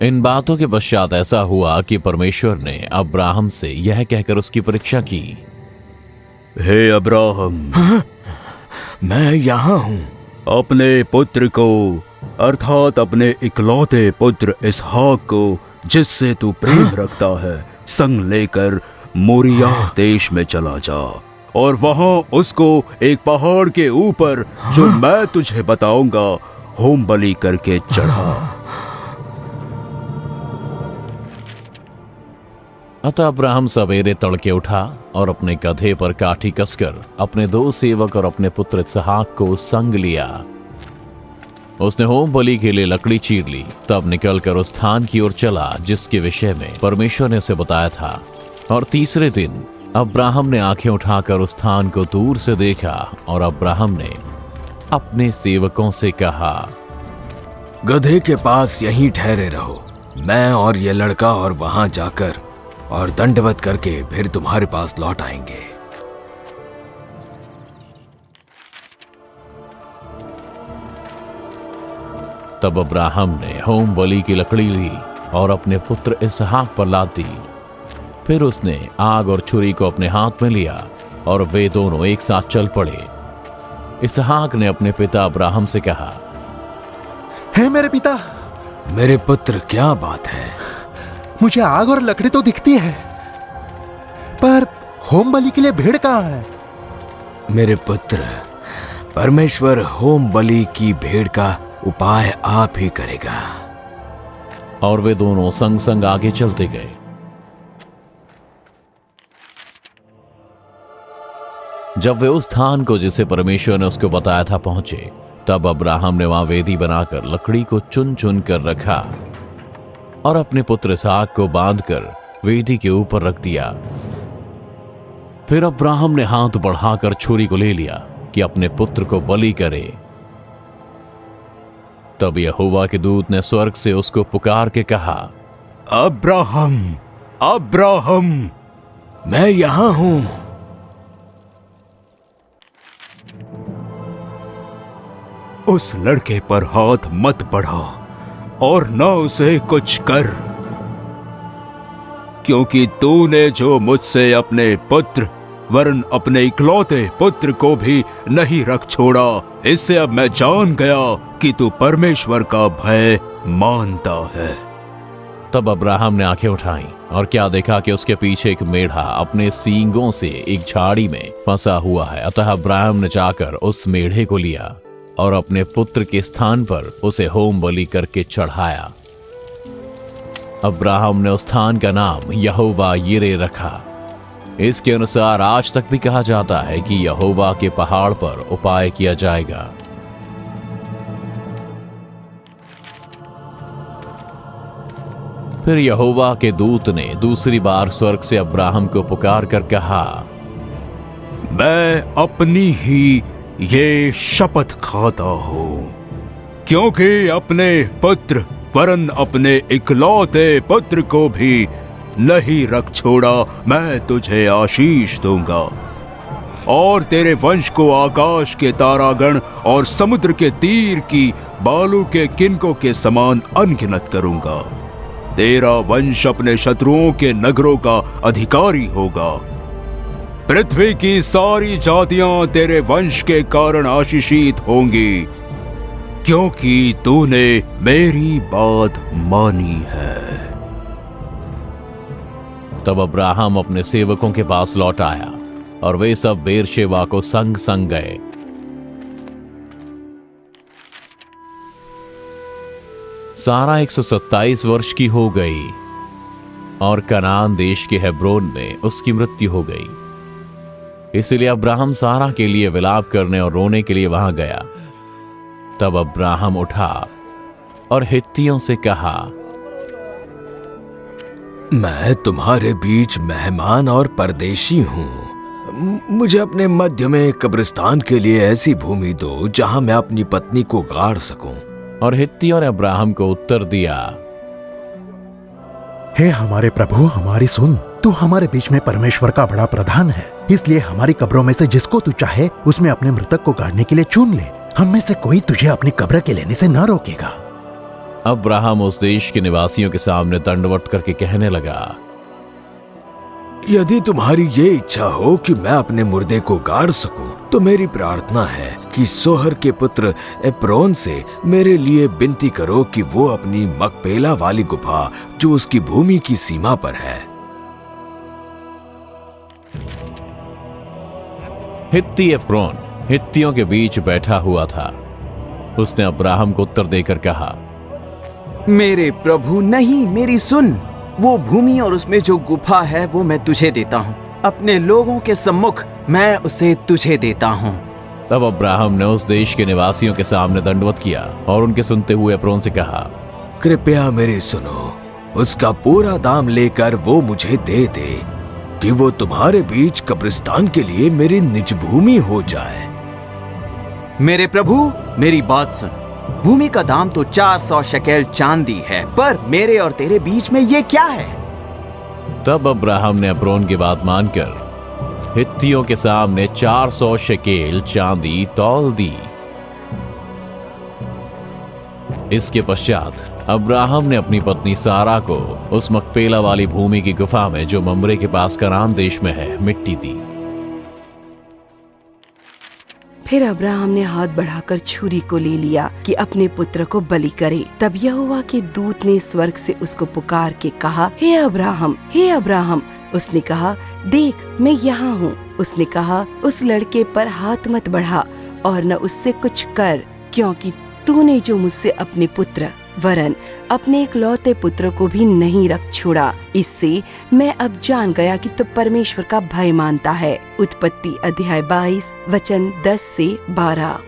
इन बातों के पश्चात ऐसा हुआ कि परमेश्वर ने अब्राहम से यह कहकर उसकी परीक्षा की। हे अब्राहम, मैं यहाँ हूँ। अपने पुत्र को अर्थात अपने इकलौते पुत्र इसहाक को, जिससे तू प्रेम रखता है, संग लेकर मोरिया देश में चला जा और वहां उसको एक पहाड़ के ऊपर जो मैं तुझे बताऊंगा होम बलि करके चढ़ा। अतः अब्राहम सवेरे तड़के उठा और अपने गधे पर काठी कसकर अपने 2 सेवक और अपने पुत्र इसहाक को संग लिया। उसने होम बलि के लिए लकड़ी चीर ली, तब निकलकर उस स्थान की ओर चला जिसके विषय में परमेश्वर ने उसे बताया था। और तीसरे दिन अब्राहम ने आंखें उठाकर उस स्थान को दूर से देखा और अब्राहम ने अपने सेवकों से कहा, गधे के पास यहीं ठहरे रहो, मैं और ये लड़का और वहां जाकर और दंडवत करके फिर तुम्हारे पास लौट आएंगे। तब अब्राहम ने होम बलि की लकड़ी ली और अपने पुत्र इसहाक पर लाद दी। फिर उसने आग और छुरी को अपने हाथ में लिया और वे दोनों एक साथ चल पड़े। इसहाक ने अपने पिता अब्राहम से कहा, हे मेरे पिता। मेरे पुत्र, क्या बात है? मुझे आग और लकड़ी तो दिखती है, पर होम बलि के लिए भेड़ कहाँ है? मेरे पुत्र, परमेश्वर होम बलि की भेड़ का उपाय आप ही करेगा। और वे दोनों संग संग आगे चलते गए। जब वे उस स्थान को जिसे परमेश्वर ने उसको बताया था पहुंचे, तब अब्राहम ने वहां वेदी बनाकर लकड़ी को चुन चुन कर रखा और अपने पुत्र इसहाक को बांधकर वेदी के ऊपर रख दिया। फिर अब्राहम ने हाथ बढ़ाकर छुरी को ले लिया कि अपने पुत्र को बलि करे। तब यहोवा के दूत ने स्वर्ग से उसको पुकार के कहा, अब्राहम, अब्राहम। मैं यहां हूं। उस लड़के पर हाथ मत बढ़ा और न उसे कुछ कर, क्योंकि तूने जो मुझसे अपने पुत्र वरन अपने इकलौते पुत्र को भी नहीं रख छोड़ा, इससे अब मैं जान गया कि तू परमेश्वर का भय मानता है। तब अब्राहम ने आंखें उठाई और क्या देखा कि उसके पीछे एक मेढ़ा अपने सींगों से एक झाड़ी में फंसा हुआ है। अतः अब्राहम ने जाकर उस मेढ़े को लिया और अपने पुत्र के स्थान पर उसे होम बलि करके चढ़ाया। अब्राहम ने उस स्थान का नाम यहोवा यिरे रखा। इसके अनुसार आज तक भी कहा जाता है कि यहोवा के पहाड़ पर उपाय किया जाएगा। फिर यहोवा के दूत ने दूसरी बार स्वर्ग से अब्राहम को पुकार कर कहा, मैं अपनी ही ये शपथ खाता हूं, क्योंकि अपने पुत्र वरन अपने इकलौते पुत्र को भी नहीं रख छोड़ा, मैं तुझे आशीष दूंगा और तेरे वंश को आकाश के तारागण और समुद्र के तीर की बालू के किनकों के समान अनगिनत करूंगा। तेरा वंश अपने शत्रुओं के नगरों का अधिकारी होगा। पृथ्वी की सारी जातियां तेरे वंश के कारण आशीषित होंगी, क्योंकि तूने मेरी बात मानी है। तब अब्राहम अपने सेवकों के पास लौट आया और वे सब बेरशेबा को संग संग गए। सारा 127 वर्ष की हो गई और कनान देश के हेब्रोन में उसकी मृत्यु हो गई। इसलिए अब्राहम सारा के लिए विलाप करने और रोने के लिए वहां गया। तब अब्राहम उठा और हित्तियों से कहा, मैं तुम्हारे बीच मेहमान और परदेशी हूँ। मुझे अपने मध्य में कब्रिस्तान के लिए ऐसी भूमि दो जहां मैं अपनी पत्नी को गाड़ सकूं। और हित्तियों ने अब्राहम को उत्तर दिया, हे हमारे प्रभु, हमारी सुन। तू हमारे बीच में परमेश्वर का बड़ा प्रधान है, इसलिए हमारी कब्रों में से जिसको तू चाहे उसमें अपने मृतक को गाड़ने के लिए चुन ले। हम में से कोई तुझे अपनी कब्र के लेने से न रोकेगा। अब्राहम उस देश के निवासियों के सामने दंडवत करके कहने लगा, यदि तुम्हारी ये इच्छा हो कि मैं अपने मुर्दे को गाड़ सकूं, तो मेरी प्रार्थना है कि सोहर के पुत्र एप्रोन से मेरे लिए विनती करो कि वो अपनी मकपेला वाली गुफा जो उसकी भूमि की सीमा पर है। हित्ती एप्रोन हित्तियों के बीच बैठा हुआ था। उसने अब्राहम को उत्तर देकर कहा, मेरे प्रभु, नहीं, मेरी सुन। वो भूमि और उसमें जो गुफा है वो मैं तुझे देता हूँ। अपने लोगों के सम्मुख मैं उसे तुझे देता हूँ। तब अब्राहम ने उस देश के निवासियों के सामने दंडवत किया और उनके सुनते हुए एप्रोन से कहा, कृपया मेरी सुनो, उसका पूरा दाम लेकर वो मुझे दे दे कि वो तुम्हारे बीच कब्रिस्तान के लिए मेरी निज भूमि हो जाए। मेरे प्रभु, मेरी बात सुन। भूमि का दाम तो 400 शकेल चांदी है, पर मेरे और तेरे बीच में ये क्या है? तब अब्राहम ने एप्रोन की बात मानकर हित्तियों के सामने 400 शकेल चांदी तौल दी। इसके पश्चात अब्राहम ने अपनी पत्नी सारा को उस मकपेला वाली भूमि की गुफा में, जो ममरे के पास कनान देश में है, मिट्टी दी। फिर अब्राहम ने हाथ बढ़ाकर छुरी को ले लिया कि अपने पुत्र को बलि करे। तब यहोवा के दूत ने स्वर्ग से उसको पुकार के कहा, हे अब्राहम, हे अब्राहम। उसने कहा, देख, मैं यहाँ हूँ। उसने कहा, उस लड़के पर हाथ मत बढ़ा और न उससे कुछ कर, क्योंकि तूने जो मुझसे अपने पुत्र वरन अपने इकलौते पुत्र को भी नहीं रख छोड़ा। इससे मैं अब जान गया कि तू परमेश्वर का भय मानता है। उत्पत्ति अध्याय 22 वचन 10 से 12।